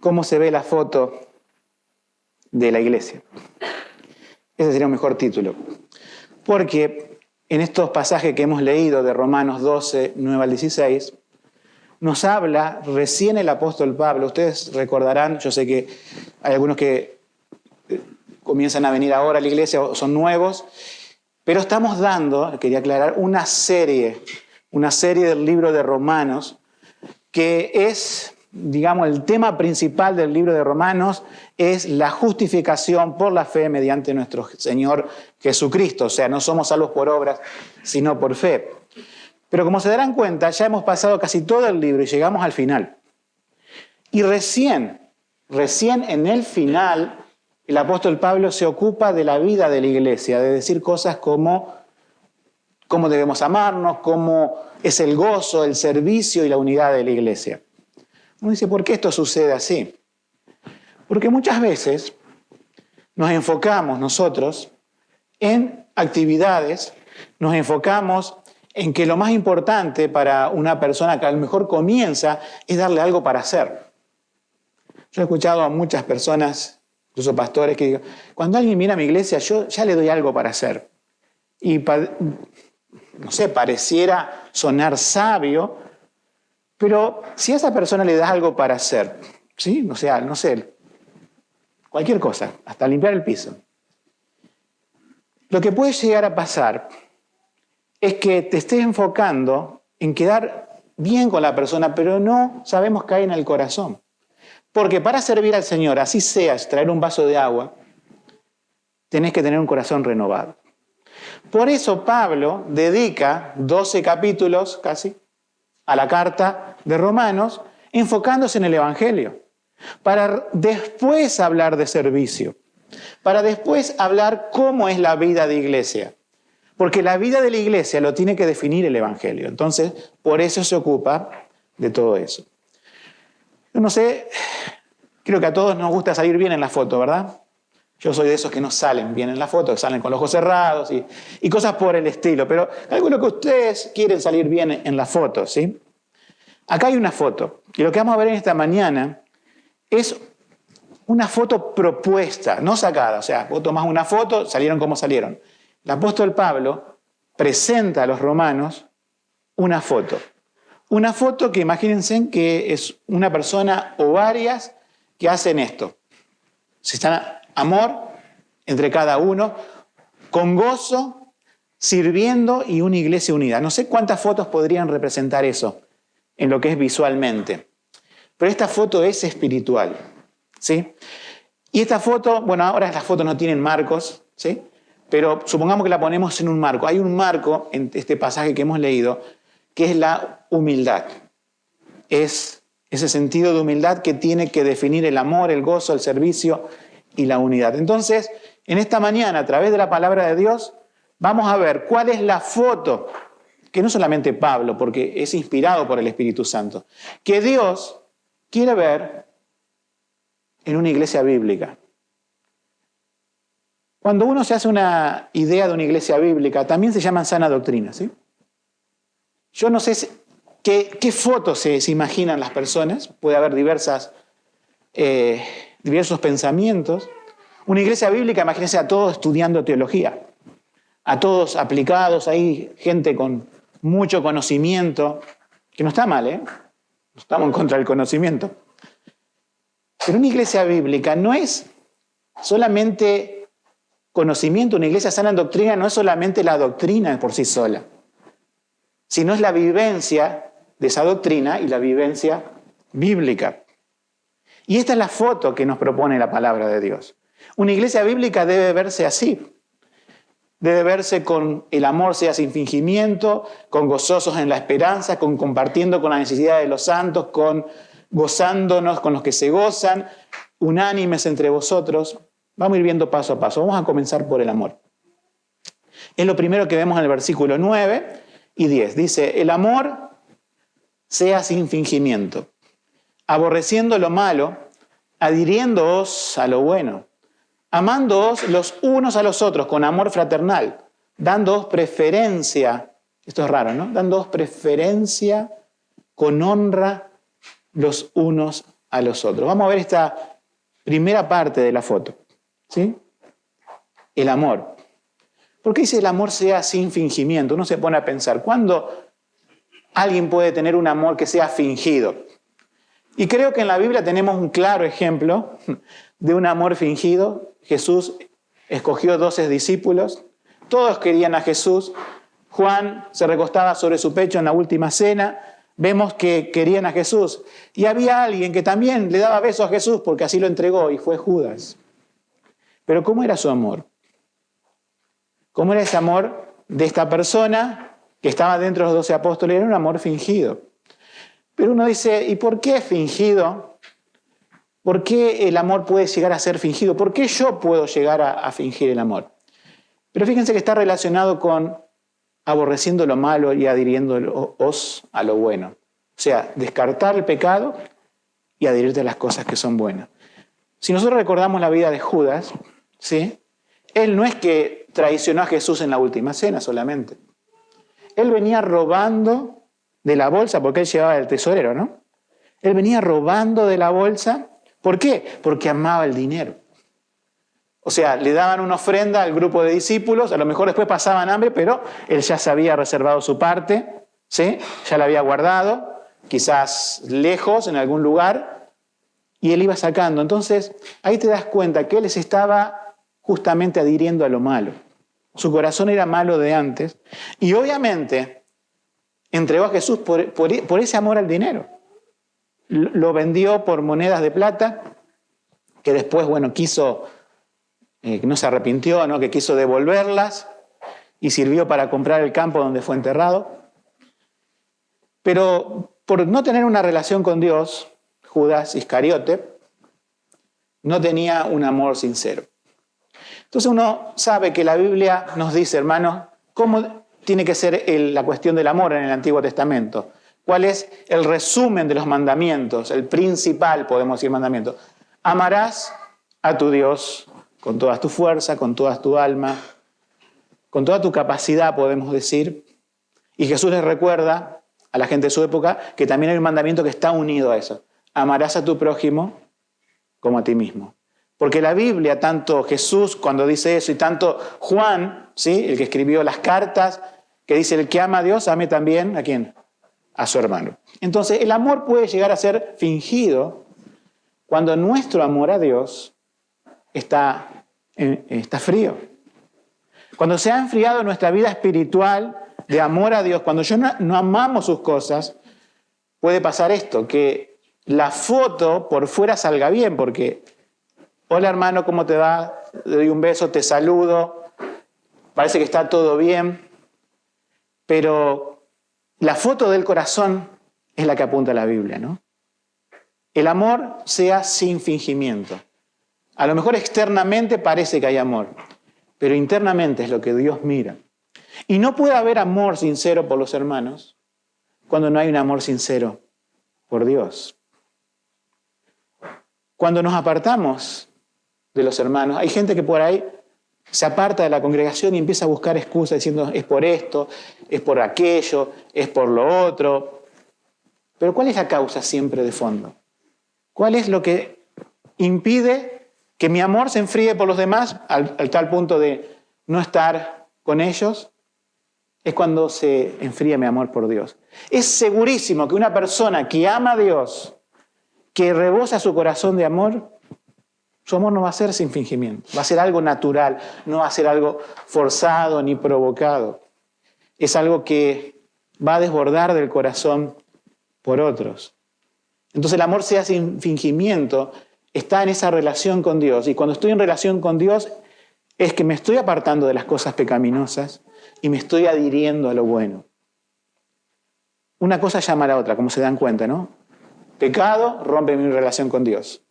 cómo se ve la foto de la iglesia. Ese sería un mejor título. Porque en estos pasajes que hemos leído de Romanos 12, 9 al 16, nos habla recién el apóstol Pablo. Ustedes recordarán, yo sé que hay algunos que comienzan a venir ahora a la iglesia o son nuevos, pero estamos dando, quería aclarar, una serie del libro de Romanos que es, digamos, el tema principal del libro de Romanos es la justificación por la fe mediante nuestro Señor Jesucristo. O sea, no somos salvos por obras, sino por fe. Pero como se darán cuenta, ya hemos pasado casi todo el libro y llegamos al final. Y recién en el final, el apóstol Pablo se ocupa de la vida de la iglesia, de decir cosas como cómo debemos amarnos, cómo es el gozo, el servicio y la unidad de la iglesia. Uno dice, ¿por qué esto sucede así? Porque muchas veces nos enfocamos nosotros en actividades, nos enfocamos en que lo más importante para una persona que a lo mejor comienza es darle algo para hacer. Yo he escuchado a muchas personas, incluso pastores, que digan, cuando alguien viene a mi iglesia, yo ya le doy algo para hacer. Y no sé, pareciera sonar sabio, pero si a esa persona le das algo para hacer, ¿sí? O sea, no sé, cualquier cosa, hasta limpiar el piso. Lo que puede llegar a pasar es que te estés enfocando en quedar bien con la persona, pero no sabemos qué hay en el corazón. Porque para servir al Señor, así seas, traer un vaso de agua, tenés que tener un corazón renovado. Por eso Pablo dedica 12 capítulos casi a la carta de Romanos, enfocándose en el Evangelio, para después hablar de servicio, para después hablar cómo es la vida de iglesia. Porque la vida de la iglesia lo tiene que definir el Evangelio. Entonces, por eso se ocupa de todo eso. Yo no sé, creo que a todos nos gusta salir bien en la foto, ¿verdad? Yo soy de esos que no salen bien en la foto, que salen con los ojos cerrados y cosas por el estilo. Pero algunos que ustedes quieren salir bien en la foto, ¿sí? Acá hay una foto. Y lo que vamos a ver en esta mañana es una foto propuesta, no sacada. O sea, vos tomás una foto, salieron como salieron. El apóstol Pablo presenta a los romanos una foto. Una foto que imagínense que es una persona o varias que hacen esto. Se están amor entre cada uno, con gozo, sirviendo y una iglesia unida. No sé cuántas fotos podrían representar eso en lo que es visualmente. Pero esta foto es espiritual, ¿sí? Y esta foto, bueno, ahora las fotos no tienen marcos, ¿sí? Pero supongamos que la ponemos en un marco. Hay un marco en este pasaje que hemos leído que es la humildad. Es ese sentido de humildad que tiene que definir el amor, el gozo, el servicio y la unidad. Entonces, en esta mañana, a través de la palabra de Dios, vamos a ver cuál es la foto, que no solamente Pablo, porque es inspirado por el Espíritu Santo, que Dios quiere ver en una iglesia bíblica. Cuando uno se hace una idea de una iglesia bíblica, también se llama sana doctrina, ¿sí? Yo no sé qué fotos se imaginan las personas, puede haber diversos pensamientos. Una iglesia bíblica, imagínense a todos estudiando teología, a todos aplicados, hay gente con mucho conocimiento, que no está mal, ¿eh? No estamos en contra del conocimiento. Pero una iglesia bíblica no es solamente conocimiento, una iglesia sana en doctrina no es solamente la doctrina por sí sola, sino es la vivencia de esa doctrina y la vivencia bíblica. Y esta es la foto que nos propone la palabra de Dios. Una iglesia bíblica debe verse así. Debe verse con el amor sea sin fingimiento, con gozosos en la esperanza, con compartiendo con la necesidad de los santos, con gozándonos con los que se gozan, unánimes entre vosotros. Vamos a ir viendo paso a paso. Vamos a comenzar por el amor. Es lo primero que vemos en el versículo 9 y 10. Dice, el amor sea sin fingimiento, aborreciendo lo malo, adhiriéndoos a lo bueno, amándoos los unos a los otros con amor fraternal, dándoos preferencia, esto es raro, ¿no? Dándoos preferencia con honra los unos a los otros. Vamos a ver esta primera parte de la foto, ¿sí? El amor. ¿Por qué dice el amor sea sin fingimiento? Uno se pone a pensar, ¿cuándo alguien puede tener un amor que sea fingido? Y creo que en la Biblia tenemos un claro ejemplo de un amor fingido. Jesús escogió 12 discípulos, todos querían a Jesús. Juan se recostaba sobre su pecho en la última cena, vemos que querían a Jesús. Y había alguien que también le daba besos a Jesús porque así lo entregó y fue Judas. Pero ¿cómo era su amor? ¿Cómo era ese amor de esta persona que estaba dentro de los 12 apóstoles? Era un amor fingido. Pero uno dice, ¿y por qué fingido? ¿Por qué el amor puede llegar a ser fingido? ¿Por qué yo puedo llegar a fingir el amor? Pero fíjense que está relacionado con aborreciendo lo malo y adhiriéndoos a lo bueno. O sea, descartar el pecado y adherirte a las cosas que son buenas. Si nosotros recordamos la vida de Judas, ¿sí? Él no es que traicionó a Jesús en la última cena solamente. Él venía robando de la bolsa, porque él llevaba el tesorero, ¿no? Él venía robando de la bolsa. ¿Por qué? Porque amaba el dinero. O sea, le daban una ofrenda al grupo de discípulos, a lo mejor después pasaban hambre, pero él ya se había reservado su parte, ¿sí? Ya la había guardado, quizás lejos, en algún lugar, y él iba sacando. Entonces, ahí te das cuenta que él se estaba justamente adhiriendo a lo malo. Su corazón era malo de antes, y obviamente entregó a Jesús por ese amor al dinero. Lo vendió por monedas de plata, que después, quiso... no se arrepintió, ¿no? Que quiso devolverlas y sirvió para comprar el campo donde fue enterrado. Pero por no tener una relación con Dios, Judas Iscariote no tenía un amor sincero. Entonces uno sabe que la Biblia nos dice, hermanos, cómo tiene que ser la cuestión del amor en el Antiguo Testamento. ¿Cuál es el resumen de los mandamientos? El principal, podemos decir, mandamiento. Amarás a tu Dios con toda tu fuerza, con toda tu alma, con toda tu capacidad, podemos decir. Y Jesús les recuerda a la gente de su época que también hay un mandamiento que está unido a eso. Amarás a tu prójimo como a ti mismo. Porque la Biblia, tanto Jesús cuando dice eso y tanto Juan, ¿sí? El que escribió las cartas, que dice el que ama a Dios, ame también ¿a quién? A su hermano. Entonces el amor puede llegar a ser fingido cuando nuestro amor a Dios está frío. Cuando se ha enfriado nuestra vida espiritual de amor a Dios, cuando no amamos sus cosas, puede pasar esto, que la foto por fuera salga bien, porque, hola hermano, ¿cómo te va? Te doy un beso, te saludo, parece que está todo bien, pero la foto del corazón es la que apunta a la Biblia, ¿no? El amor sea sin fingimiento. A lo mejor externamente parece que hay amor, pero internamente es lo que Dios mira. Y no puede haber amor sincero por los hermanos cuando no hay un amor sincero por Dios. Cuando nos apartamos de los hermanos, hay gente que por ahí se aparta de la congregación y empieza a buscar excusas diciendo es por esto, es por aquello, es por lo otro. Pero ¿cuál es la causa siempre de fondo? ¿Cuál es lo que impide que mi amor se enfríe por los demás al tal punto de no estar con ellos? Es cuando se enfría mi amor por Dios. Es segurísimo que una persona que ama a Dios, que rebosa su corazón de amor, su amor no va a ser sin fingimiento. Va a ser algo natural, no va a ser algo forzado ni provocado. Es algo que va a desbordar del corazón por otros. Entonces el amor sea sin fingimiento, está en esa relación con Dios. Y cuando estoy en relación con Dios es que me estoy apartando de las cosas pecaminosas y me estoy adhiriendo a lo bueno. Una cosa llama a la otra, como se dan cuenta, ¿no? Pecado rompe mi relación con Dios.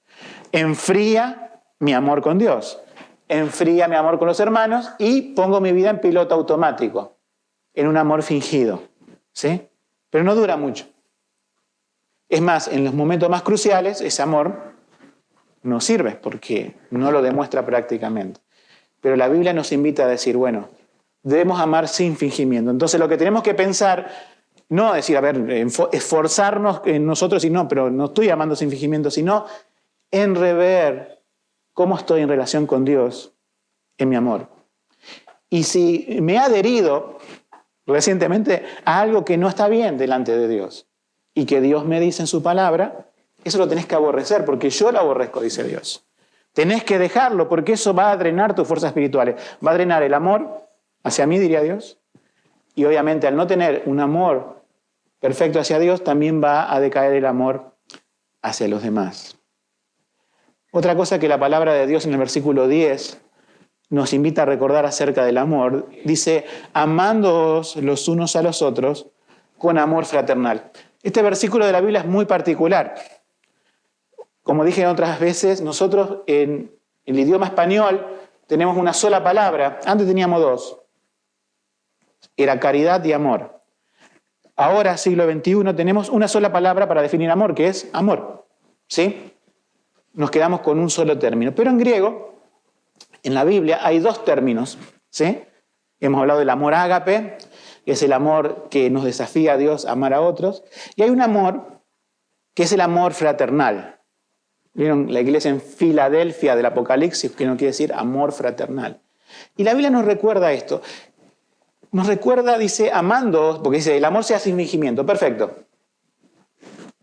Enfría mi amor con Dios. Enfría mi amor con los hermanos y pongo mi vida en piloto automático, en un amor fingido, ¿sí? Pero no dura mucho. Es más, en los momentos más cruciales, ese amor no sirve porque no lo demuestra prácticamente. Pero la Biblia nos invita a decir, bueno, debemos amar sin fingimiento. Entonces lo que tenemos que pensar No decir, a ver, esforzarnos en nosotros y no, pero no estoy amando sin fingimiento, sino en rever cómo estoy en relación con Dios en mi amor. Y si me he adherido recientemente a algo que no está bien delante de Dios y que Dios me dice en su palabra, eso lo tenés que aborrecer porque yo lo aborrezco, dice Dios. Tenés que dejarlo porque eso va a drenar tus fuerzas espirituales. Va a drenar el amor hacia mí, diría Dios. Y obviamente al no tener un amor perfecto hacia Dios, también va a decaer el amor hacia los demás. Otra cosa que la palabra de Dios en el versículo 10 nos invita a recordar acerca del amor, dice, amándoos los unos a los otros con amor fraternal. Este versículo de la Biblia es muy particular. Como dije otras veces, nosotros en el idioma español tenemos una sola palabra. Antes teníamos dos. Era caridad y amor. Ahora, siglo XXI, tenemos una sola palabra para definir amor, que es amor. ¿Sí? Nos quedamos con un solo término. Pero en griego, en la Biblia, hay dos términos. ¿Sí? Hemos hablado del amor ágape, que es el amor que nos desafía a Dios a amar a otros. Y hay un amor que es el amor fraternal. ¿Vieron la iglesia en Filadelfia del Apocalipsis, que no quiere decir amor fraternal? Y la Biblia nos recuerda esto. Nos recuerda, dice, amándoos, porque dice, el amor sea sin fingimiento, perfecto.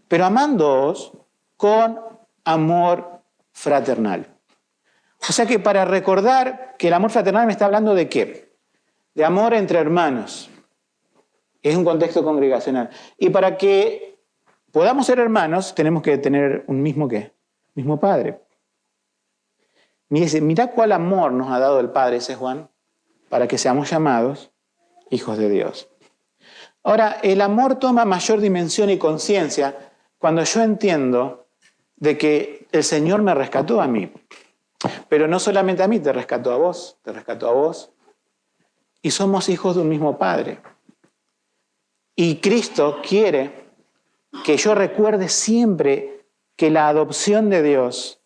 Pero amándoos con amor fraternal. O sea que para recordar que el amor fraternal me está hablando de ¿qué? De amor entre hermanos. Es un contexto congregacional. Y para que podamos ser hermanos, tenemos que tener un mismo ¿qué? Mismo Padre. Mirá cuál amor nos ha dado el Padre, ese Juan, para que seamos llamados hijos de Dios. Ahora, el amor toma mayor dimensión y conciencia cuando yo entiendo de que el Señor me rescató a mí. Pero no solamente a mí, te rescató a vos, y somos hijos de un mismo Padre. Y Cristo quiere que yo recuerde siempre que la adopción de Dios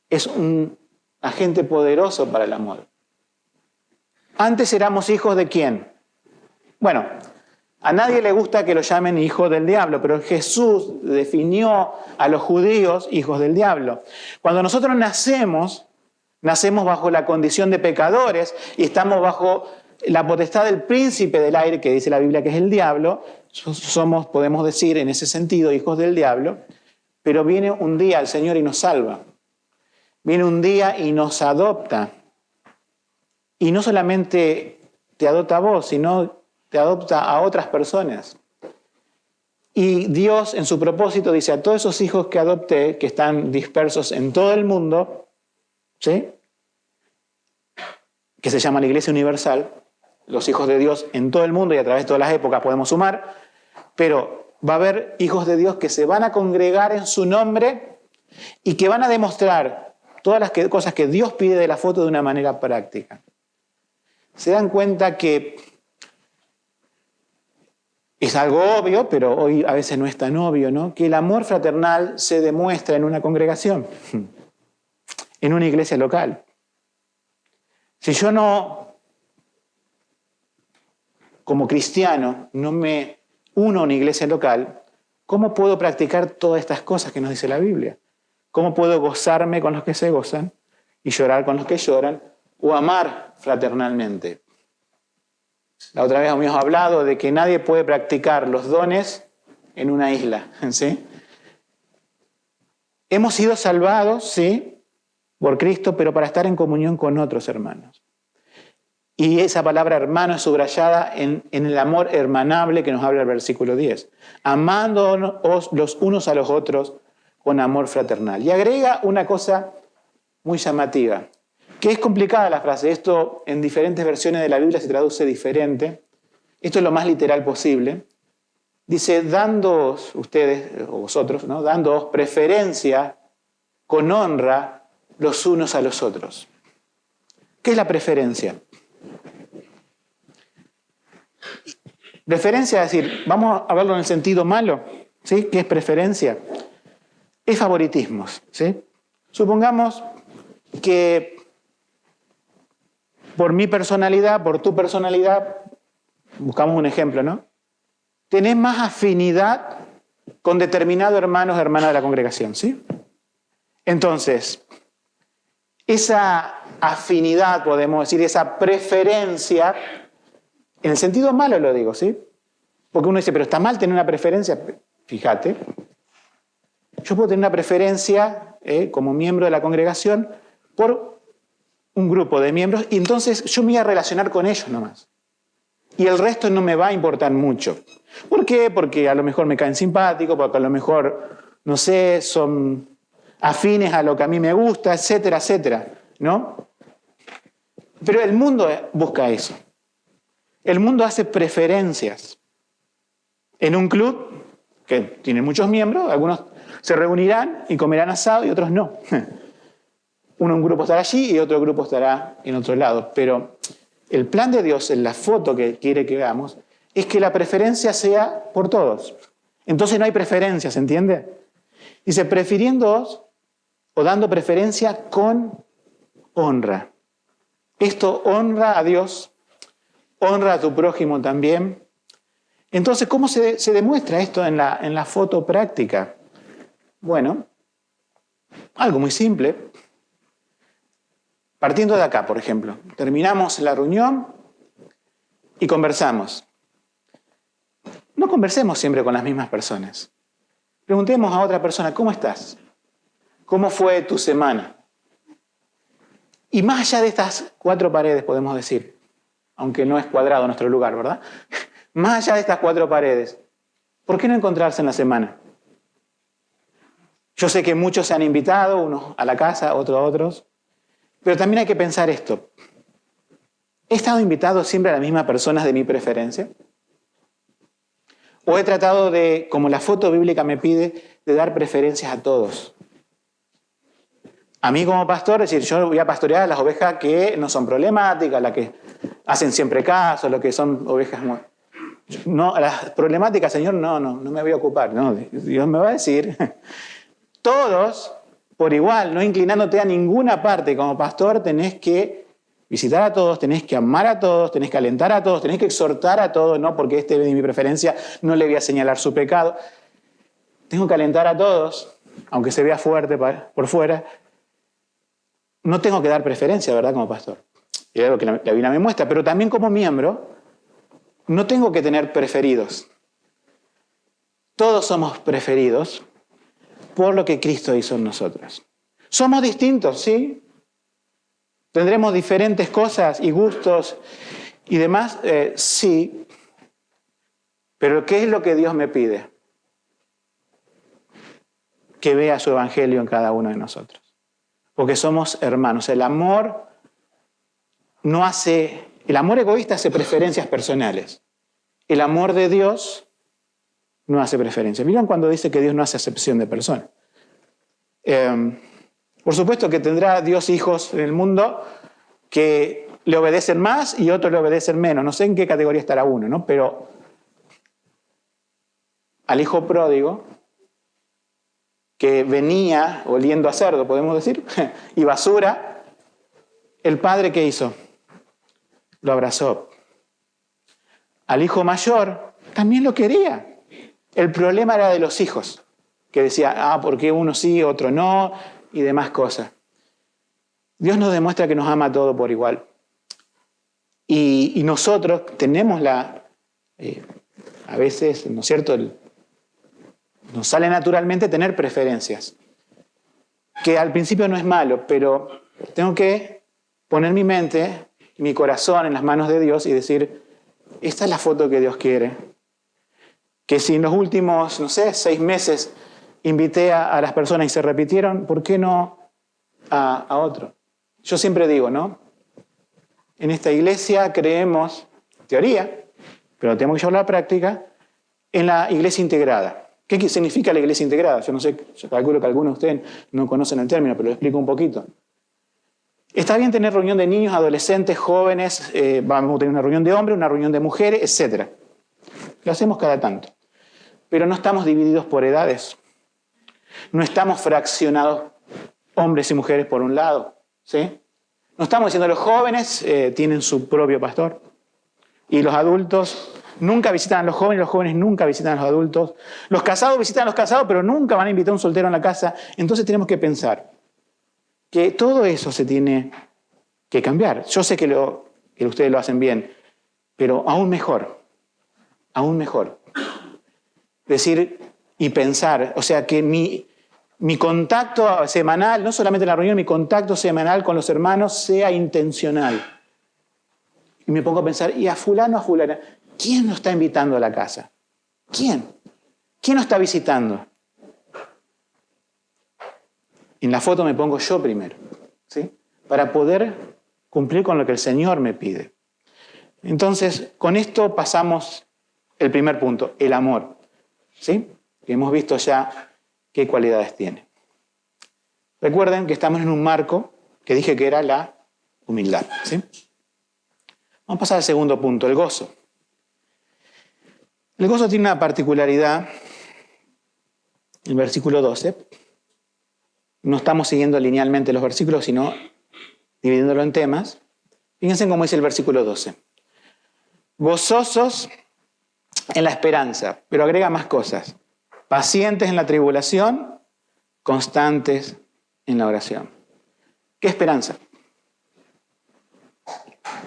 es un agente poderoso para el amor. Antes éramos hijos de ¿quién? Bueno, a nadie le gusta que lo llamen hijo del diablo, pero Jesús definió a los judíos hijos del diablo. Cuando nosotros nacemos bajo la condición de pecadores y estamos bajo la potestad del príncipe del aire, que dice la Biblia que es el diablo. Somos, podemos decir en ese sentido, hijos del diablo. Pero viene un día el Señor y nos salva. Viene un día y nos adopta. Y no solamente te adopta a vos, sino te adopta a otras personas. Y Dios, en su propósito, dice a todos esos hijos que adopté, que están dispersos en todo el mundo, ¿sí? Que se llama la Iglesia Universal, los hijos de Dios en todo el mundo y a través de todas las épocas podemos sumar, pero va a haber hijos de Dios que se van a congregar en su nombre y que van a demostrar todas las cosas que Dios pide de la foto de una manera práctica. Se dan cuenta que es algo obvio, pero hoy a veces no es tan obvio, ¿no? Que el amor fraternal se demuestra en una congregación, en una iglesia local. Si yo no, como cristiano, no me uno a una iglesia local, ¿cómo puedo practicar todas estas cosas que nos dice la Biblia? ¿Cómo puedo gozarme con los que se gozan y llorar con los que lloran o amar fraternalmente? La otra vez habíamos hablado de que nadie puede practicar los dones en una isla, ¿sí? Hemos sido salvados, sí, por Cristo, pero para estar en comunión con otros hermanos. Y esa palabra hermano es subrayada en el amor hermanable que nos habla el versículo 10. Amándonos los unos a los otros con amor fraternal. Y agrega una cosa muy llamativa, que es complicada la frase. Esto en diferentes versiones de la Biblia se traduce diferente. Esto es lo más literal posible. Dice, dándoos ustedes, o vosotros, ¿no? Dándoos preferencia con honra los unos a los otros. ¿Qué es la preferencia? Preferencia es decir, vamos a verlo en el sentido malo, ¿sí? ¿Qué es preferencia? Es favoritismos, ¿sí? Supongamos que por mi personalidad, por tu personalidad, buscamos un ejemplo, ¿no? tenés más afinidad con determinado hermano o hermana de la congregación, ¿sí? Entonces, esa afinidad, podemos decir, esa preferencia, en el sentido malo lo digo, ¿sí? Porque uno dice, pero está mal tener una preferencia. Fíjate, yo puedo tener una preferencia como miembro de la congregación por un grupo de miembros y entonces yo me voy a relacionar con ellos nomás. Y el resto no me va a importar mucho. ¿Por qué? Porque a lo mejor me caen simpáticos, porque a lo mejor, no sé, son afines a lo que a mí me gusta, etcétera, etcétera, ¿no? Pero el mundo busca eso. El mundo hace preferencias. En un club que tiene muchos miembros, algunos se reunirán y comerán asado y otros no. Un grupo estará allí y otro grupo estará en otro lado. Pero el plan de Dios, en la foto que quiere que veamos, es que la preferencia sea por todos. Entonces no hay preferencia, ¿se entiende? Dice, prefiriéndoos o dando preferencia con honra. Esto honra a Dios, honra a tu prójimo también. Entonces, ¿cómo se demuestra esto en la foto práctica? Bueno, algo muy simple. Partiendo de acá, por ejemplo, terminamos la reunión y conversamos. No conversemos siempre con las mismas personas. Preguntemos a otra persona, ¿cómo estás? ¿Cómo fue tu semana? Y más allá de estas 4 paredes, podemos decir, aunque no es cuadrado nuestro lugar, ¿verdad? Más allá de estas 4 paredes, ¿por qué no encontrarse en la semana? Yo sé que muchos se han invitado, unos a la casa, otros a otros, pero también hay que pensar esto. ¿He estado invitado siempre a las mismas personas de mi preferencia? ¿O he tratado de, como la foto bíblica me pide, de dar preferencias a todos? A mí como pastor, es decir, yo voy a pastorear a las ovejas que no son problemáticas, las que hacen siempre caso, las que son ovejas... No, a las problemáticas, Señor, no me voy a ocupar. No, Dios me va a decir. Todos, por igual, no inclinándote a ninguna parte como pastor, tenés que visitar a todos, tenés que amar a todos, tenés que alentar a todos, tenés que exhortar a todos, no porque este es mi preferencia, no le voy a señalar su pecado. Tengo que alentar a todos, aunque se vea fuerte por fuera. No tengo que dar preferencia, ¿verdad?, como pastor. Y es lo que la Biblia me muestra, pero también como miembro, no tengo que tener preferidos. Todos somos preferidos por lo que Cristo hizo en nosotros. Somos distintos, ¿sí? ¿Tendremos diferentes cosas y gustos y demás? Sí. Pero ¿qué es lo que Dios me pide? Que vea su evangelio en cada uno de nosotros. Porque somos hermanos. El amor egoísta hace preferencias personales. El amor de Dios no hace preferencias. Miren cuando dice que Dios no hace acepción de personas. Por supuesto que tendrá Dios hijos en el mundo que le obedecen más y otros le obedecen menos. No sé en qué categoría estará uno, ¿no? Pero al hijo pródigo, que venía oliendo a cerdo, podemos decir, y basura, el padre, ¿qué hizo? Lo abrazó. Al hijo mayor también lo quería. El problema era de los hijos, que decía, ¿por qué uno sí, otro no? Y demás cosas. Dios nos demuestra que nos ama a todos por igual. Y nosotros tenemos a veces, ¿no es cierto?, nos sale naturalmente tener preferencias. Que al principio no es malo, pero tengo que poner mi mente, mi corazón en las manos de Dios y decir, esta es la foto que Dios quiere. Que si en los últimos, 6 meses invité a las personas y se repitieron, ¿por qué no a otro? Yo siempre digo, ¿no? En esta iglesia creemos, teoría, pero tenemos que llevarlo a la práctica, en la iglesia integrada. ¿Qué significa la iglesia integrada? Yo no sé, yo calculo que algunos de ustedes no conocen el término, pero lo explico un poquito. Está bien tener reunión de niños, adolescentes, jóvenes, vamos a tener una reunión de hombres, una reunión de mujeres, etc. Lo hacemos cada tanto. Pero no estamos divididos por edades. No estamos fraccionados hombres y mujeres por un lado. ¿Sí? No estamos diciendo los jóvenes tienen su propio pastor y los adultos nunca visitan a los jóvenes nunca visitan a los adultos. Los casados visitan a los casados, pero nunca van a invitar a un soltero en la casa. Entonces tenemos que pensar que todo eso se tiene que cambiar. Yo sé que ustedes lo hacen bien, pero aún mejor. Decir y pensar, o sea, que mi contacto semanal, no solamente en la reunión, mi contacto semanal con los hermanos sea intencional. Y me pongo a pensar, ¿y a fulano, a fulana? ¿Quién nos está invitando a la casa? ¿Quién? ¿Quién nos está visitando? En la foto me pongo yo primero, ¿sí? Para poder cumplir con lo que el Señor me pide. Entonces, con esto pasamos el primer punto, el amor, ¿sí? Que hemos visto ya qué cualidades tiene. Recuerden que estamos en un marco que dije que era la humildad, ¿sí? Vamos a pasar al segundo punto, el gozo. El gozo tiene una particularidad, el versículo 12. No estamos siguiendo linealmente los versículos, sino dividiéndolo en temas. Fíjense cómo dice el versículo 12. Gozosos en la esperanza, pero agrega más cosas. Pacientes en la tribulación, constantes en la oración. ¿Qué esperanza?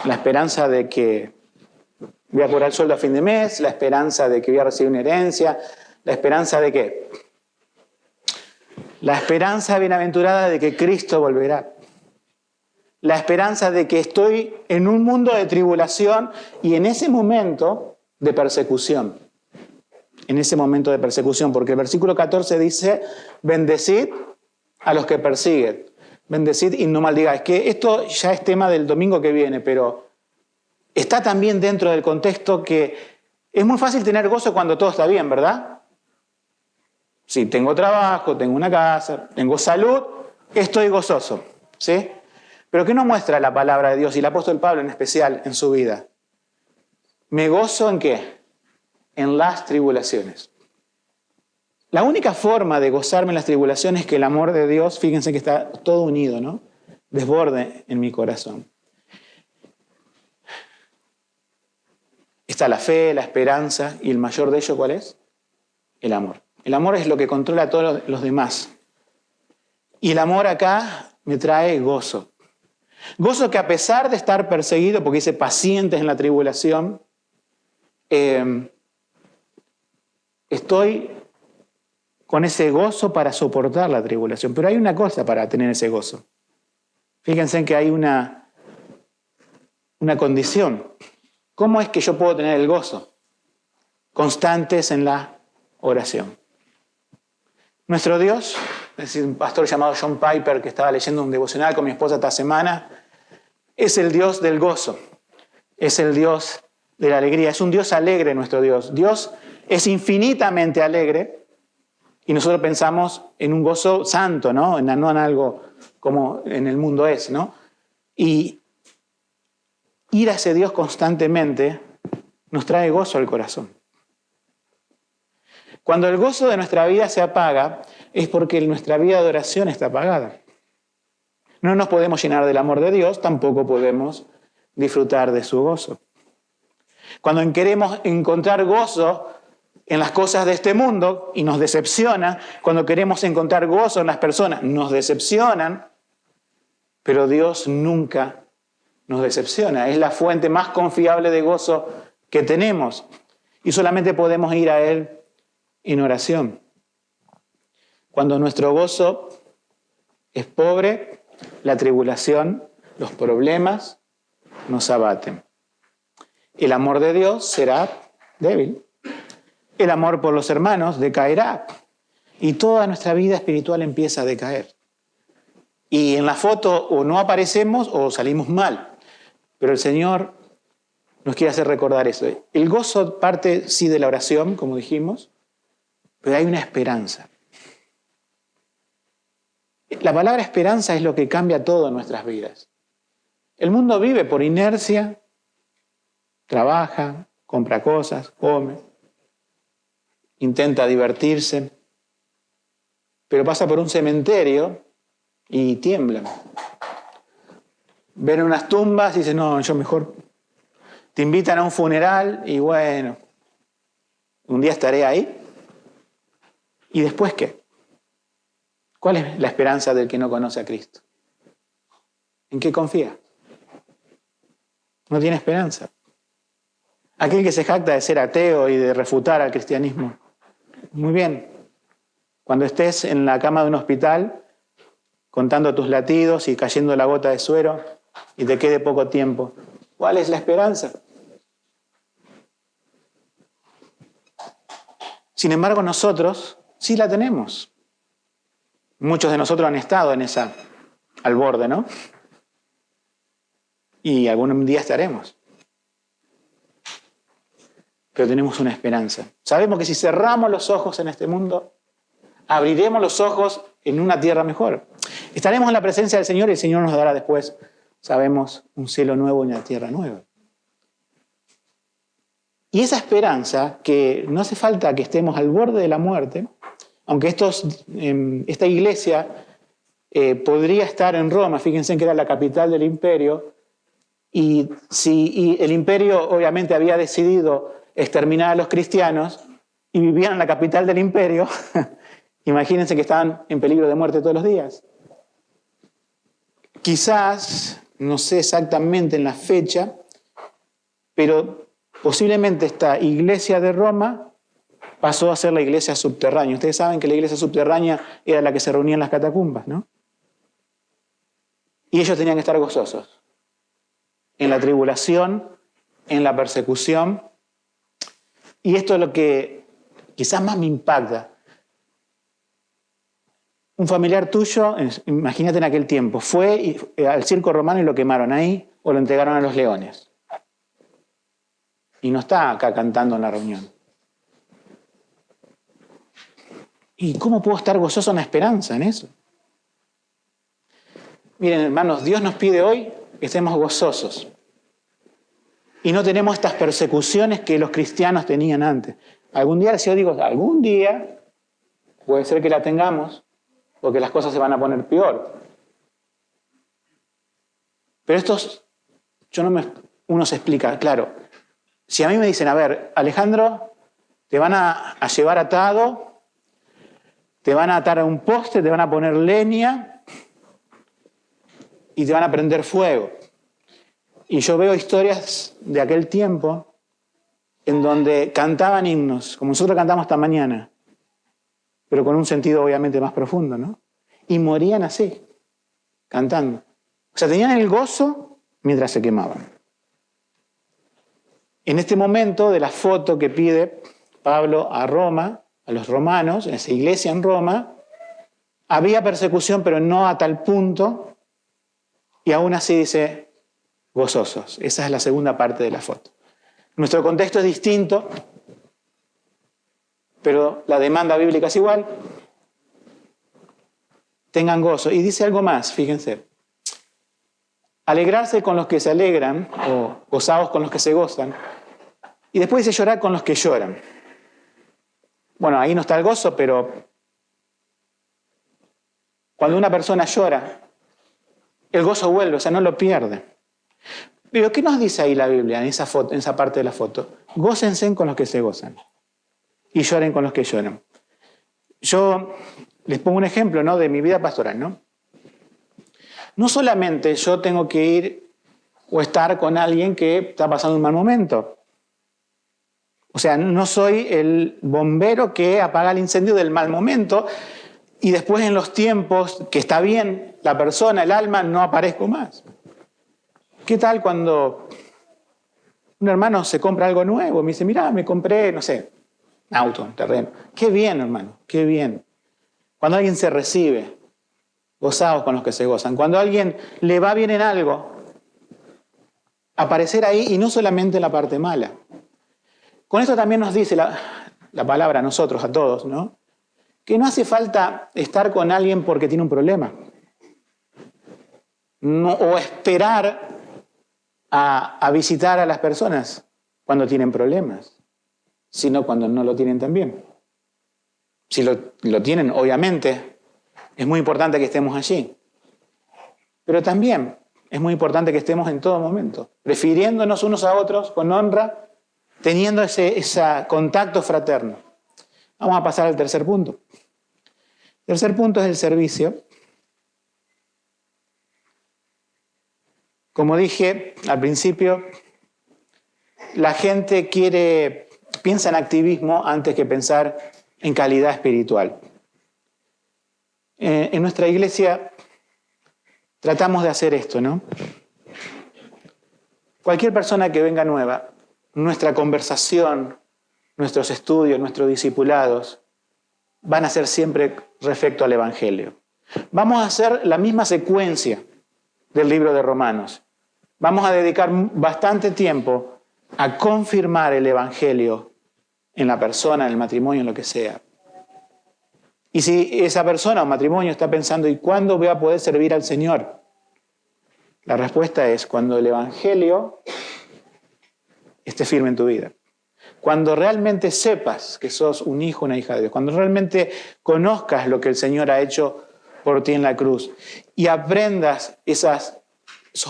La esperanza de que voy a cobrar el sueldo a fin de mes, la esperanza de que voy a recibir una herencia, la esperanza de qué? La esperanza bienaventurada de que Cristo volverá. La esperanza de que estoy en un mundo de tribulación y en ese momento de persecución. En ese momento de persecución, porque el versículo 14 dice, bendecid a los que persiguen. Bendecid y no maldigáis. Que esto ya es tema del domingo que viene, pero está también dentro del contexto que es muy fácil tener gozo cuando todo está bien, ¿verdad? Si tengo trabajo, tengo una casa, tengo salud, estoy gozoso, ¿sí? Pero ¿qué nos muestra la palabra de Dios y el apóstol Pablo en especial en su vida? ¿Me gozo en qué? En las tribulaciones. La única forma de gozarme en las tribulaciones es que el amor de Dios, fíjense que está todo unido, ¿no? Desborde en mi corazón. Está la fe, la esperanza y el mayor de ellos, ¿cuál es? El amor. El amor es lo que controla a todos los demás. Y el amor acá me trae gozo. Gozo que a pesar de estar perseguido, porque dice pacientes en la tribulación, estoy con ese gozo para soportar la tribulación. Pero hay una cosa para tener ese gozo. Fíjense en que hay una condición. ¿Cómo es que yo puedo tener el gozo? Constantes en la oración. Nuestro Dios, es decir, un pastor llamado John Piper, que estaba leyendo un devocional con mi esposa esta semana, es el Dios del gozo, es el Dios de la alegría, es un Dios alegre nuestro Dios. Dios es infinitamente alegre y nosotros pensamos en un gozo santo, ¿no? No en algo como en el mundo es, ¿no? Y ir a ese Dios constantemente nos trae gozo al corazón. Cuando el gozo de nuestra vida se apaga, es porque nuestra vida de oración está apagada. No nos podemos llenar del amor de Dios, tampoco podemos disfrutar de su gozo. Cuando queremos encontrar gozo en las cosas de este mundo y nos decepciona, cuando queremos encontrar gozo en las personas, nos decepcionan, pero Dios nunca nos decepciona. Es la fuente más confiable de gozo que tenemos y solamente podemos ir a Él en oración. Cuando nuestro gozo es pobre, la tribulación, los problemas nos abaten. El amor de Dios será débil. El amor por los hermanos decaerá. Y toda nuestra vida espiritual empieza a decaer. Y en la foto o no aparecemos o salimos mal. Pero el Señor nos quiere hacer recordar eso. El gozo parte sí de la oración, como dijimos, pero hay una esperanza. La palabra esperanza es lo que cambia todo en nuestras vidas. El mundo vive por inercia, trabaja, compra cosas, come, intenta divertirse, pero pasa por un cementerio y tiembla. Ven unas tumbas y dicen, no, yo mejor Te invitan a un funeral y bueno, un día estaré ahí. ¿Y después qué? ¿Cuál es la esperanza del que no conoce a Cristo? ¿En qué confía? No tiene esperanza. Aquel que se jacta de ser ateo y de refutar al cristianismo. Muy bien. Cuando estés en la cama de un hospital, contando tus latidos y cayendo la gota de suero, y te quede poco tiempo, ¿cuál es la esperanza? Sin embargo, nosotros sí la tenemos. Muchos de nosotros han estado en esa, al borde, ¿no? Y algún día estaremos. Pero tenemos una esperanza. Sabemos que si cerramos los ojos en este mundo, abriremos los ojos en una tierra mejor. Estaremos en la presencia del Señor y el Señor nos dará después, sabemos, un cielo nuevo y una tierra nueva. Y esa esperanza, que no hace falta que estemos al borde de la muerte, aunque esta iglesia podría estar en Roma, fíjense que era la capital del imperio, y el imperio obviamente había decidido exterminar a los cristianos y vivían en la capital del imperio, imagínense que estaban en peligro de muerte todos los días. Quizás, no sé exactamente en la fecha, pero posiblemente esta iglesia de Roma pasó a ser la iglesia subterránea. Ustedes saben que la iglesia subterránea era la que se reunía en las catacumbas, ¿no? Y ellos tenían que estar gozosos en la tribulación, en la persecución. Y esto es lo que quizás más me impacta. Un familiar tuyo, imagínate en aquel tiempo, fue al circo romano y lo quemaron ahí o lo entregaron a los leones. Y no está acá cantando en la reunión. ¿Y cómo puedo estar gozoso en la esperanza en eso? Miren, hermanos, Dios nos pide hoy que estemos gozosos. Y no tenemos estas persecuciones que los cristianos tenían antes. Algún día, si yo digo, algún día, puede ser que la tengamos, porque las cosas se van a poner peor. Pero uno se explica, claro. Si a mí me dicen, a ver, Alejandro, te van a llevar atado, te van a atar a un poste, te van a poner leña y te van a prender fuego. Y yo veo historias de aquel tiempo en donde cantaban himnos, como nosotros cantamos esta mañana, pero con un sentido obviamente más profundo, ¿no? Y morían así, cantando. O sea, tenían el gozo mientras se quemaban. En este momento de la foto que pide Pablo a Roma, a los romanos, en esa iglesia en Roma, había persecución, pero no a tal punto, y aún así dice, gozosos. Esa es la segunda parte de la foto. Nuestro contexto es distinto, pero la demanda bíblica es igual. Tengan gozo. Y dice algo más, fíjense. Alegrarse con los que se alegran, o gozaos con los que se gozan. Y después dice llorar con los que lloran. Bueno, ahí no está el gozo, pero cuando una persona llora, el gozo vuelve, o sea, no lo pierde. Pero ¿qué nos dice ahí la Biblia en esa foto, en esa parte de la foto? Gócense con los que se gozan y lloren con los que lloran. Yo les pongo un ejemplo, ¿no?, de mi vida pastoral, ¿no? No solamente yo tengo que ir o estar con alguien que está pasando un mal momento. O sea, no soy el bombero que apaga el incendio del mal momento y después en los tiempos que está bien la persona, el alma, no aparezco más. ¿Qué tal cuando un hermano se compra algo nuevo? Me dice, mirá, me compré, no sé, un auto, un terreno. Qué bien, hermano, qué bien. Cuando alguien se recibe, gozaos con los que se gozan. Cuando a alguien le va bien en algo, aparecer ahí y no solamente la parte mala. Con esto también nos dice la palabra a nosotros, a todos, ¿no?, que no hace falta estar con alguien porque tiene un problema. No, o esperar a visitar a las personas cuando tienen problemas, sino cuando no lo tienen también. Si lo tienen, obviamente, es muy importante que estemos allí. Pero también, es muy importante que estemos en todo momento, refiriéndonos unos a otros con honra, teniendo ese contacto fraterno. Vamos a pasar al tercer punto. El tercer punto es el servicio. Como dije al principio, la gente piensa en activismo antes que pensar en calidad espiritual. En nuestra iglesia tratamos de hacer esto, ¿no? Cualquier persona que venga nueva, nuestra conversación, nuestros estudios, nuestros discipulados, van a ser siempre respecto al Evangelio. Vamos a hacer la misma secuencia del libro de Romanos. Vamos a dedicar bastante tiempo a confirmar el Evangelio en la persona, en el matrimonio, en lo que sea. Y si esa persona o matrimonio está pensando, ¿y cuándo voy a poder servir al Señor? La respuesta es cuando el Evangelio esté firme en tu vida. Cuando realmente sepas que sos un hijo, una hija de Dios. Cuando realmente conozcas lo que el Señor ha hecho por ti en la cruz. Y aprendas esos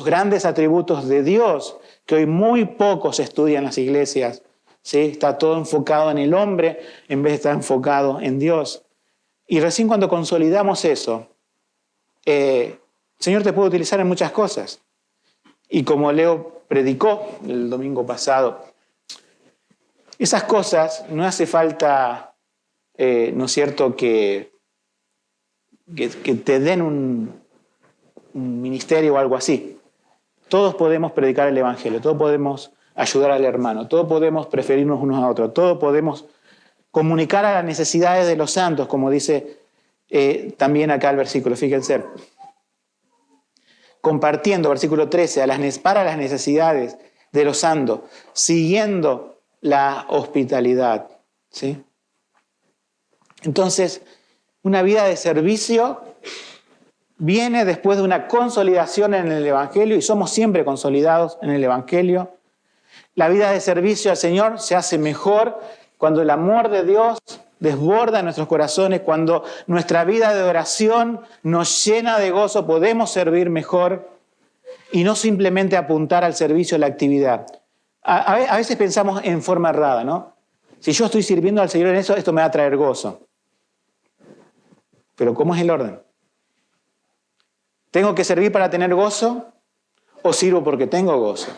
grandes atributos de Dios que hoy muy pocos estudian en las iglesias. ¿Sí? Está todo enfocado en el hombre en vez de estar enfocado en Dios. Y recién cuando consolidamos eso, el Señor te puede utilizar en muchas cosas. Y como Leo predicó el domingo pasado, esas cosas no hace falta, ¿no es cierto?, que te den un ministerio o algo así. Todos podemos predicar el Evangelio, todos podemos ayudar al hermano, todos podemos preferirnos unos a otros, todos podemos comunicar a las necesidades de los santos, como dice también acá el versículo, fíjense. Compartiendo, versículo 13, para las necesidades de los santos, siguiendo la hospitalidad. ¿Sí? Entonces, una vida de servicio viene después de una consolidación en el Evangelio, y somos siempre consolidados en el Evangelio. La vida de servicio al Señor se hace mejor cuando el amor de Dios desborda nuestros corazones, cuando nuestra vida de oración nos llena de gozo, podemos servir mejor y no simplemente apuntar al servicio, a la actividad. A veces pensamos en forma errada, ¿no? Si yo estoy sirviendo al Señor en eso, esto me va a traer gozo. Pero ¿cómo es el orden? ¿Tengo que servir para tener gozo o sirvo porque tengo gozo?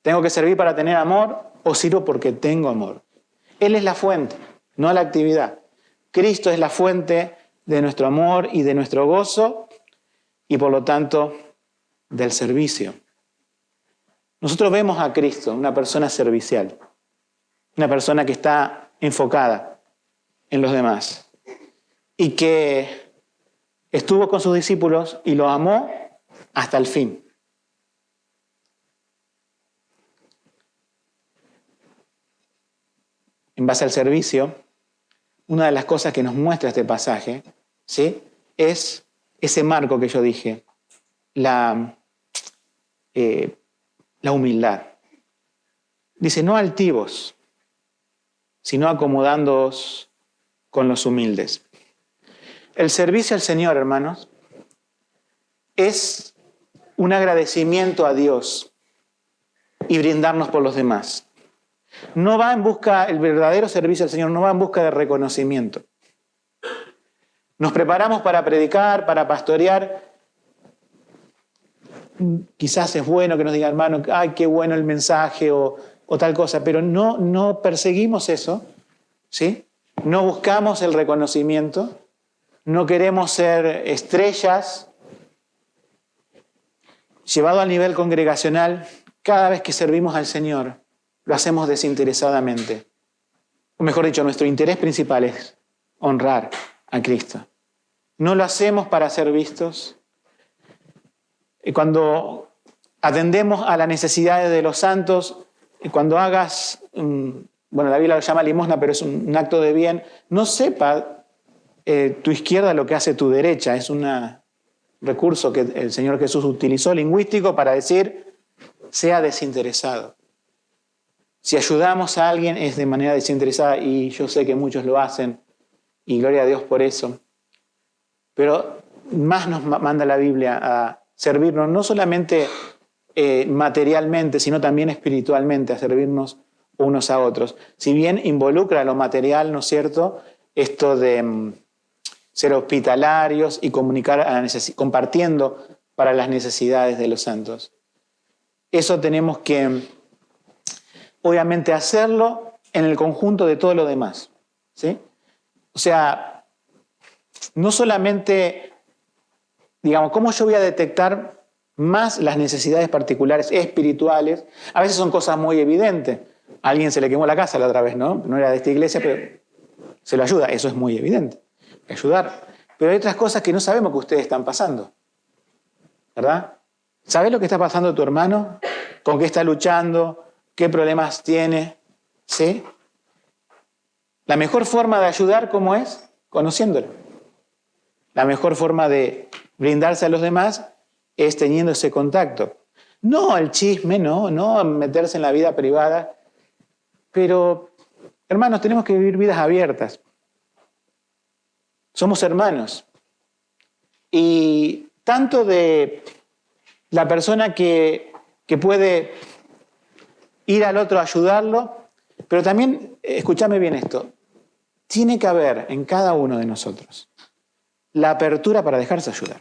¿Tengo que servir para tener amor o sirvo porque tengo amor? Él es la fuente, no la actividad. Cristo es la fuente de nuestro amor y de nuestro gozo y por lo tanto del servicio. Nosotros vemos a Cristo, una persona servicial, una persona que está enfocada en los demás y que estuvo con sus discípulos y los amó hasta el fin. En base al servicio, una de las cosas que nos muestra este pasaje, ¿sí?, es ese marco que yo dije, la humildad. Dice, no altivos, sino acomodándoos con los humildes. El servicio al Señor, hermanos, es un agradecimiento a Dios y brindarnos por los demás. No va en busca, el verdadero servicio al Señor no va en busca de reconocimiento. Nos preparamos para predicar, para pastorear. Quizás es bueno que nos diga, hermano, ay, qué bueno el mensaje o tal cosa, pero no perseguimos eso, ¿sí? No buscamos el reconocimiento, no queremos ser estrellas. Llevado al nivel congregacional, cada vez que servimos al Señor, lo hacemos desinteresadamente. O mejor dicho, nuestro interés principal es honrar a Cristo. No lo hacemos para ser vistos. Y cuando atendemos a las necesidades de los santos, cuando hagas, la Biblia lo llama limosna, pero es un acto de bien, no sepa tu izquierda lo que hace tu derecha. Es un recurso que el Señor Jesús utilizó lingüístico para decir, sea desinteresado. Si ayudamos a alguien es de manera desinteresada y yo sé que muchos lo hacen y gloria a Dios por eso. Pero más nos manda la Biblia a servirnos no solamente materialmente, sino también espiritualmente, a servirnos unos a otros. Si bien involucra lo material, ¿no es cierto?, esto de ser hospitalarios y comunicar compartiendo para las necesidades de los santos. Eso tenemos que, obviamente, hacerlo en el conjunto de todo lo demás, ¿sí? O sea, no solamente, digamos, ¿cómo yo voy a detectar más las necesidades particulares espirituales? A veces son cosas muy evidentes. A alguien se le quemó la casa la otra vez, ¿no? No era de esta iglesia, pero se lo ayuda. Eso es muy evidente. Ayudar. Pero hay otras cosas que no sabemos que ustedes están pasando, ¿verdad? ¿Sabes lo que está pasando tu hermano? ¿Con qué está luchando? ¿Qué problemas tiene? ¿Sí? La mejor forma de ayudar, ¿cómo es? Conociéndolo. La mejor forma de brindarse a los demás es teniendo ese contacto. No el chisme, no meterse en la vida privada. Pero, hermanos, tenemos que vivir vidas abiertas. Somos hermanos. Y tanto de la persona que puede ir al otro a ayudarlo, pero también, escúchame bien esto, tiene que haber en cada uno de nosotros la apertura para dejarse ayudar.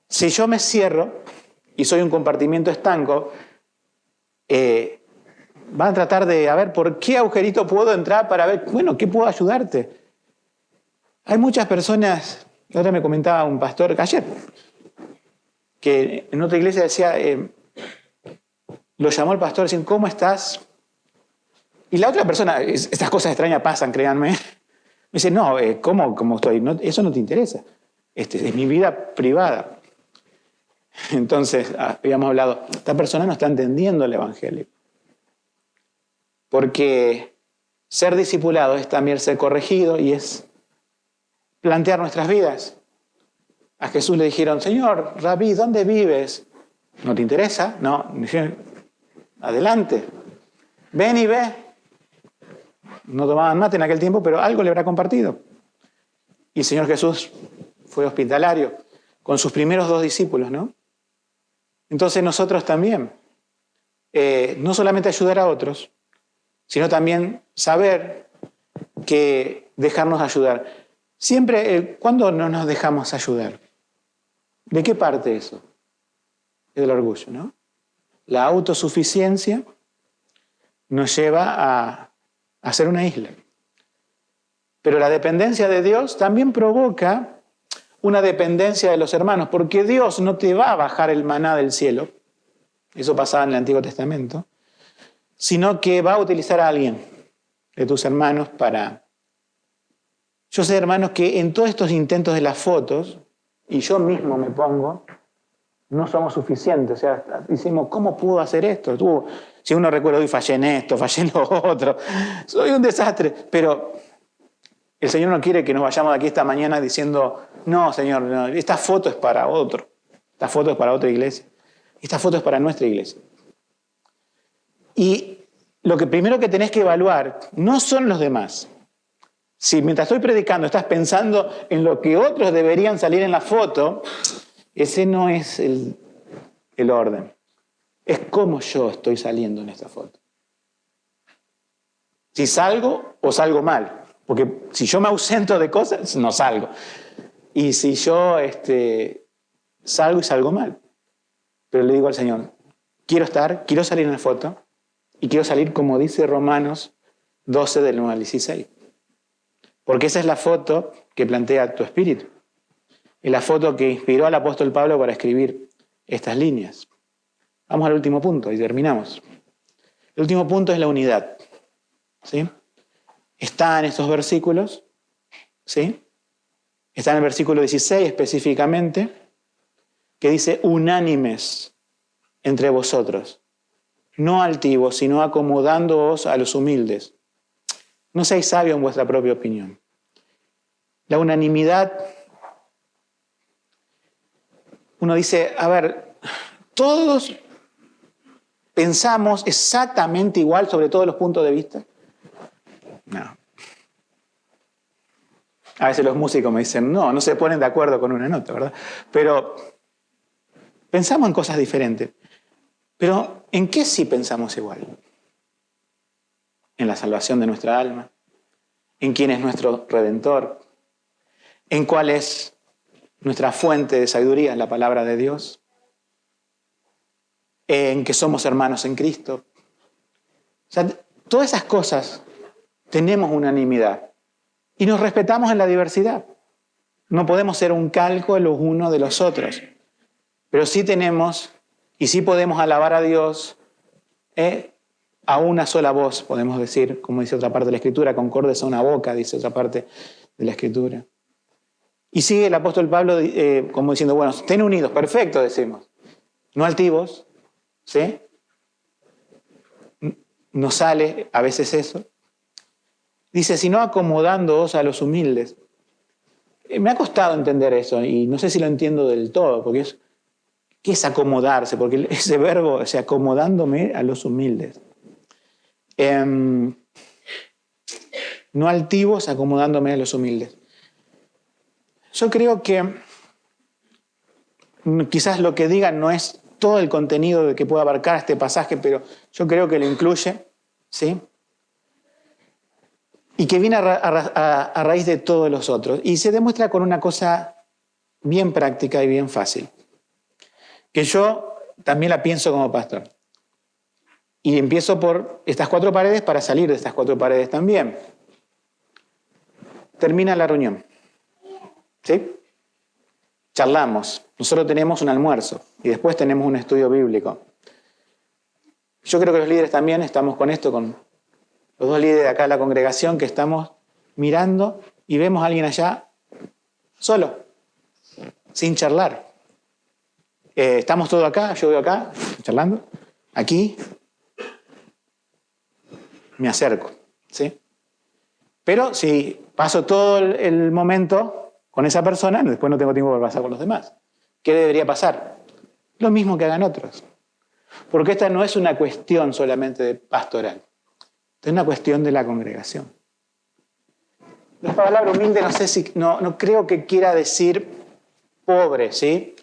Si yo me cierro y soy un compartimiento estanco, van a tratar de, a ver, ¿por qué agujerito puedo entrar para ver, bueno, qué puedo ayudarte? Hay muchas personas, la otra me comentaba un pastor ayer, que en otra iglesia decía, lo llamó el pastor diciendo, ¿cómo estás? Y la otra persona, estas cosas extrañas pasan, créanme, me dice, no, ¿cómo estoy? No, eso no te interesa. Es mi vida privada. Entonces, habíamos hablado, esta persona no está entendiendo el Evangelio. Porque ser discipulado es también ser corregido y es plantear nuestras vidas. A Jesús le dijeron, Señor, Rabí, ¿dónde vives? ¿No te interesa? No. Adelante. Ven y ve. No tomaban mate en aquel tiempo, pero algo le habrá compartido. Y el Señor Jesús fue hospitalario con sus primeros 2 discípulos, ¿no? Entonces nosotros también, no solamente ayudar a otros, sino también saber que dejarnos ayudar. Siempre, ¿cuándo no nos dejamos ayudar? ¿De qué parte eso? Es del orgullo, ¿no? La autosuficiencia nos lleva a ser una isla. Pero la dependencia de Dios también provoca una dependencia de los hermanos, porque Dios no te va a bajar el maná del cielo, eso pasaba en el Antiguo Testamento, sino que va a utilizar a alguien de tus hermanos para... Yo sé, hermanos, que en todos estos intentos de las fotos, y yo mismo me pongo, no somos suficientes. O sea, decimos, ¿cómo puedo hacer esto? Si uno recuerda, hoy fallé en esto, fallé en lo otro, soy un desastre. Pero el Señor no quiere que nos vayamos de aquí esta mañana diciendo, no, Señor, no, esta foto es para otro, esta foto es para otra iglesia, esta foto es para nuestra iglesia. Y lo que primero que tenés que evaluar no son los demás. Si mientras estoy predicando estás pensando en lo que otros deberían salir en la foto, ese no es el orden. Es cómo yo estoy saliendo en esta foto. Si salgo o salgo mal. Porque si yo me ausento de cosas, no salgo. Y si yo salgo y salgo mal. Pero le digo al Señor, quiero salir en la foto y quiero salir como dice Romanos 12 del 9 al 16. Porque esa es la foto que plantea tu espíritu. Es la foto que inspiró al apóstol Pablo para escribir estas líneas. Vamos al último punto y terminamos. El último punto es la unidad. ¿Sí? Está en estos versículos. ¿Sí? Está en el versículo 16 específicamente, que dice, unánimes entre vosotros, no altivos, sino acomodándoos a los humildes. No seáis sabios en vuestra propia opinión. La unanimidad, uno dice, a ver, todos pensamos exactamente igual sobre todos los puntos de vista. No. A veces los músicos me dicen, no se ponen de acuerdo con una nota, ¿verdad? Pero pensamos en cosas diferentes. Pero ¿en qué sí pensamos igual? En la salvación de nuestra alma, en quién es nuestro Redentor, en cuál es nuestra fuente de sabiduría, la palabra de Dios, en que somos hermanos en Cristo. O sea, todas esas cosas tenemos unanimidad y nos respetamos en la diversidad. No podemos ser un calco los unos de los otros, pero sí tenemos y sí podemos alabar a Dios a una sola voz, podemos decir, como dice otra parte de la Escritura, concordes a una boca, dice otra parte de la Escritura. Y sigue el apóstol Pablo como diciendo, bueno, estén unidos, perfecto, decimos. No altivos, ¿sí? No sale a veces eso. Dice, sino acomodándoos a los humildes. Me ha costado entender eso y no sé si lo entiendo del todo, porque ¿qué es acomodarse? Porque ese verbo, o sea, acomodándome a los humildes. No altivos, acomodándome a los humildes. Yo creo que quizás lo que diga no es todo el contenido de que pueda abarcar este pasaje, pero yo creo que lo incluye, ¿sí? Y que viene a raíz de todos los otros. Y se demuestra con una cosa bien práctica y bien fácil, que yo también la pienso como pastor. Y empiezo por estas 4 paredes para salir de estas 4 paredes también. Termina la reunión, ¿sí? Charlamos. Nosotros tenemos un almuerzo y después tenemos un estudio bíblico. Yo creo que los líderes también estamos con esto, con los 2 líderes de acá de la congregación, que estamos mirando y vemos a alguien allá solo, sin charlar. Estamos todos acá, yo veo acá, charlando, aquí, me acerco, ¿sí? Pero si paso todo el momento con esa persona, después no tengo tiempo para pasar con los demás. ¿Qué debería pasar? Lo mismo que hagan otros. Porque esta no es una cuestión solamente de pastoral. Es una cuestión de la congregación. La palabra humilde no creo que quiera decir pobre, ¿sí?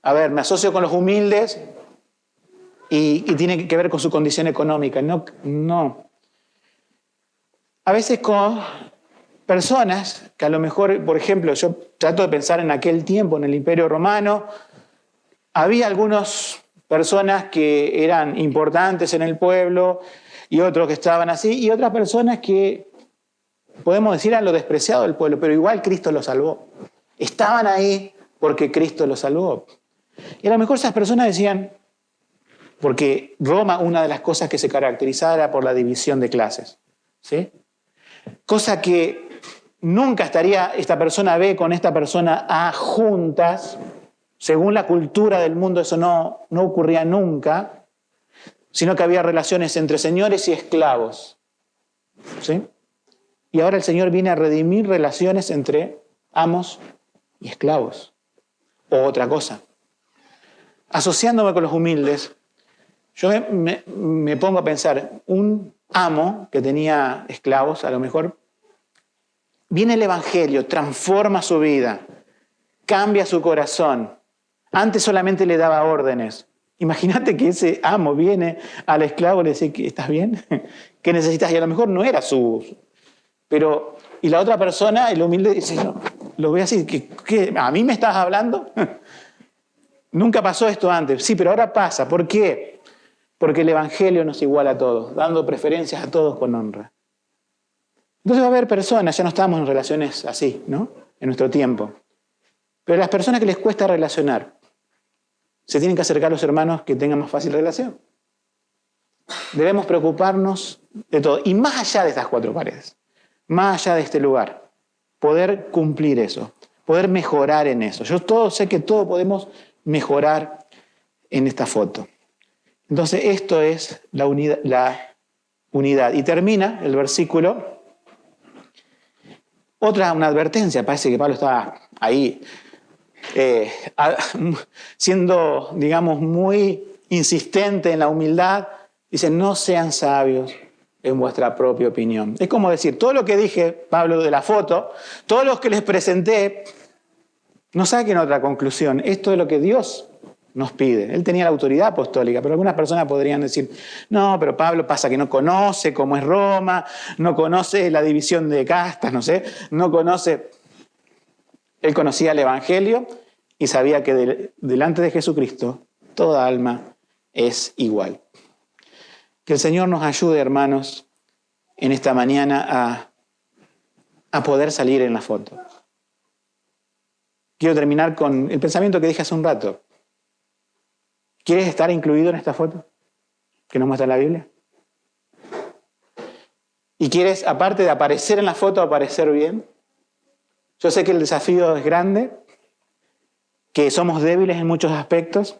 A ver, me asocio con los humildes y tiene que ver con su condición económica. No. A veces con personas que a lo mejor, por ejemplo, yo trato de pensar en aquel tiempo, en el Imperio Romano, había algunas personas que eran importantes en el pueblo y otros que estaban así, y otras personas que, podemos decir, eran lo despreciado del pueblo, pero igual Cristo los salvó. Estaban ahí porque Cristo los salvó. Y a lo mejor esas personas decían, porque Roma, una de las cosas que se caracterizaba era por la división de clases, ¿sí? Cosa que nunca estaría esta persona B con esta persona A juntas. Según la cultura del mundo eso no ocurría nunca, sino que había relaciones entre señores y esclavos, ¿sí? Y ahora el Señor viene a redimir relaciones entre amos y esclavos. O otra cosa. Asociándome con los humildes, yo me pongo a pensar, un amo que tenía esclavos, a lo mejor, viene el Evangelio, transforma su vida, cambia su corazón. Antes solamente le daba órdenes. Imagínate que ese amo viene al esclavo y le dice, ¿estás bien? ¿Qué necesitas? Y a lo mejor no era su... Pero, y la otra persona, el humilde, dice, no, lo ve así, ¿qué? ¿A mí me estás hablando? Nunca pasó esto antes. Sí, pero ahora pasa. ¿Por qué? Porque el Evangelio nos iguala a todos, dando preferencias a todos con honra. Entonces va a haber personas, ya no estamos en relaciones así, ¿no? En nuestro tiempo. Pero las personas que les cuesta relacionar, se tienen que acercar a los hermanos que tengan más fácil relación. Debemos preocuparnos de todo. Y más allá de estas 4 paredes, más allá de este lugar, poder cumplir eso, poder mejorar en eso. Yo sé que todo podemos mejorar en esta foto. Entonces esto es la unidad. Y termina el versículo, una advertencia, parece que Pablo estaba ahí siendo, digamos, muy insistente en la humildad. Dice, no sean sabios en vuestra propia opinión. Es como decir, todo lo que dije, Pablo, de la foto, todo lo que les presenté, no saquen otra conclusión. Esto es lo que Dios nos pide. Él tenía la autoridad apostólica, pero algunas personas podrían decir, no, pero Pablo pasa que no conoce cómo es Roma, no conoce la división de castas, no sé, no conoce. Él conocía el Evangelio y sabía que delante de Jesucristo toda alma es igual. Que el Señor nos ayude, hermanos, en esta mañana a poder salir en la foto. Quiero terminar con el pensamiento que dije hace un rato. ¿Quieres estar incluido en esta foto que nos muestra la Biblia? ¿Y quieres, aparte de aparecer en la foto, aparecer bien? Yo sé que el desafío es grande, que somos débiles en muchos aspectos,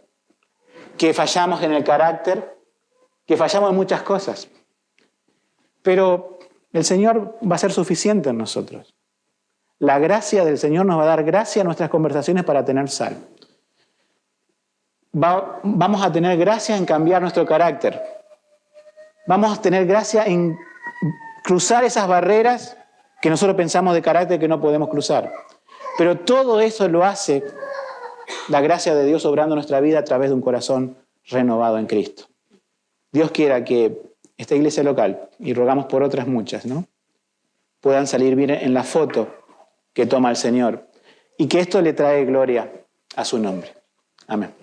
que fallamos en el carácter, que fallamos en muchas cosas. Pero el Señor va a ser suficiente en nosotros. La gracia del Señor nos va a dar gracia a nuestras conversaciones para tener sal. Vamos a tener gracia en cambiar nuestro carácter. Vamos a tener gracia en cruzar esas barreras que nosotros pensamos de carácter que no podemos cruzar. Pero todo eso lo hace la gracia de Dios obrando en nuestra vida a través de un corazón renovado en Cristo. Dios quiera que esta iglesia local, y rogamos por otras muchas, ¿no?, puedan salir bien en la foto que toma el Señor y que esto le trae gloria a su nombre. Amén.